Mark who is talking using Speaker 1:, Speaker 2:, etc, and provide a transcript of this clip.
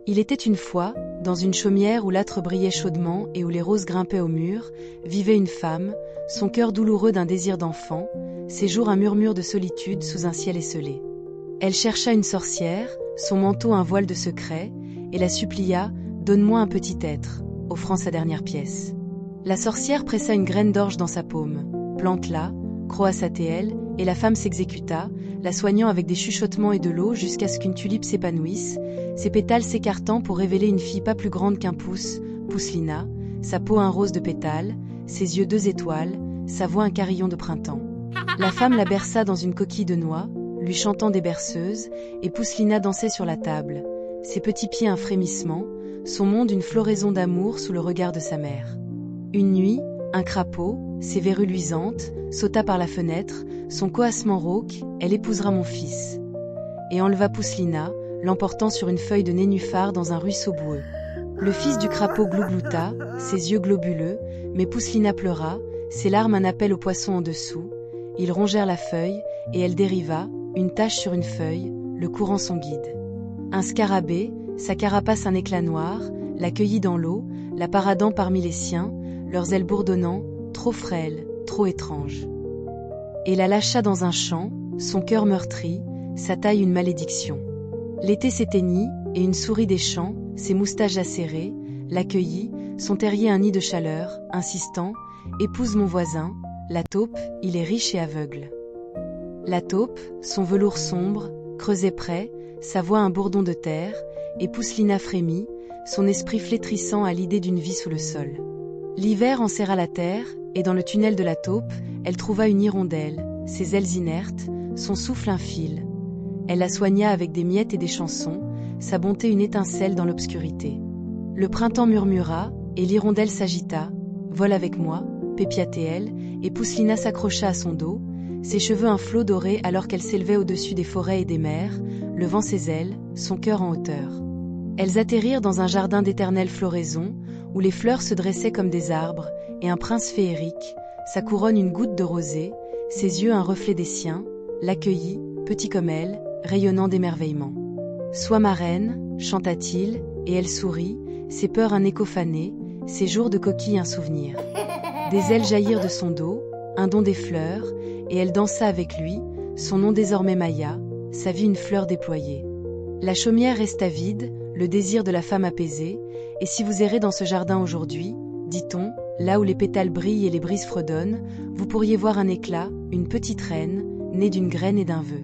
Speaker 1: Il était une fois, dans une chaumière où l'âtre brillait chaudement et où les roses grimpaient au mur, vivait une femme, son cœur douloureux d'un désir d'enfant, ses jours un murmure de solitude sous un ciel esselé. Elle chercha une sorcière, son manteau un voile de secret, et la supplia « Donne-moi un petit être », offrant sa dernière pièce. La sorcière pressa une graine d'orge dans sa paume. Plante-la, croassa-t-elle, et la femme s'exécuta, la soignant avec des chuchotements et de l'eau jusqu'à ce qu'une tulipe s'épanouisse, ses pétales s'écartant pour révéler une fille pas plus grande qu'un pouce, Poucelina, sa peau un rose de pétales, ses yeux 2 étoiles, sa voix un carillon de printemps. La femme la berça dans une coquille de noix, lui chantant des berceuses, et Poucelina dansait sur la table, ses petits pieds un frémissement, son monde une floraison d'amour sous le regard de sa mère. Une nuit, un crapaud, ses verrues luisantes, sauta par la fenêtre, son coassement rauque, elle épousera mon fils. Et enleva Poucelina, l'emportant sur une feuille de nénuphar dans un ruisseau boueux. Le fils du crapaud glouglouta, ses yeux globuleux, mais Poucelina pleura, ses larmes un appel aux poissons en dessous. Ils rongèrent la feuille, et elle dériva, une tache sur une feuille, le courant son guide. Un scarabée, sa carapace un éclat noir, la cueillit dans l'eau, la paradant parmi les siens, leurs ailes bourdonnant, trop frêles, trop étranges. Et la lâcha dans un champ, son cœur meurtri, sa taille une malédiction. L'été s'éteignit, et une souris des champs, ses moustaches acérées, l'accueillit, son terrier un nid de chaleur, insistant, « Épouse mon voisin, la taupe, il est riche et aveugle. » La taupe, son velours sombre, creusait près, sa voix un bourdon de terre, et Poucelina frémit, son esprit flétrissant à l'idée d'une vie sous le sol. L'hiver enserra la terre, et dans le tunnel de la taupe, elle trouva une hirondelle, ses ailes inertes, son souffle un fil. Elle la soigna avec des miettes et des chansons, sa bonté une étincelle dans l'obscurité. Le printemps murmura, et l'hirondelle s'agita. « Vole avec moi », pépiatait-elle, et Poucelina s'accrocha à son dos, ses cheveux un flot doré alors qu'elle s'élevait au-dessus des forêts et des mers, levant ses ailes, son cœur en hauteur. Elles atterrirent dans un jardin d'éternelle floraison, où les fleurs se dressaient comme des arbres, et un prince féerique, sa couronne une goutte de rosée, ses yeux un reflet des siens, l'accueillit, petit comme elle, rayonnant d'émerveillement. « Sois ma reine », chanta-t-il, et elle sourit, ses peurs un écho fané, ses jours de coquille un souvenir. Des ailes jaillirent de son dos, un don des fleurs, et elle dansa avec lui, son nom désormais Maya, sa vie une fleur déployée. La chaumière resta vide, le désir de la femme apaisé, et si vous errez dans ce jardin aujourd'hui, dit-on, là où les pétales brillent et les brises fredonnent, vous pourriez voir un éclat, une petite reine, née d'une graine et d'un vœu.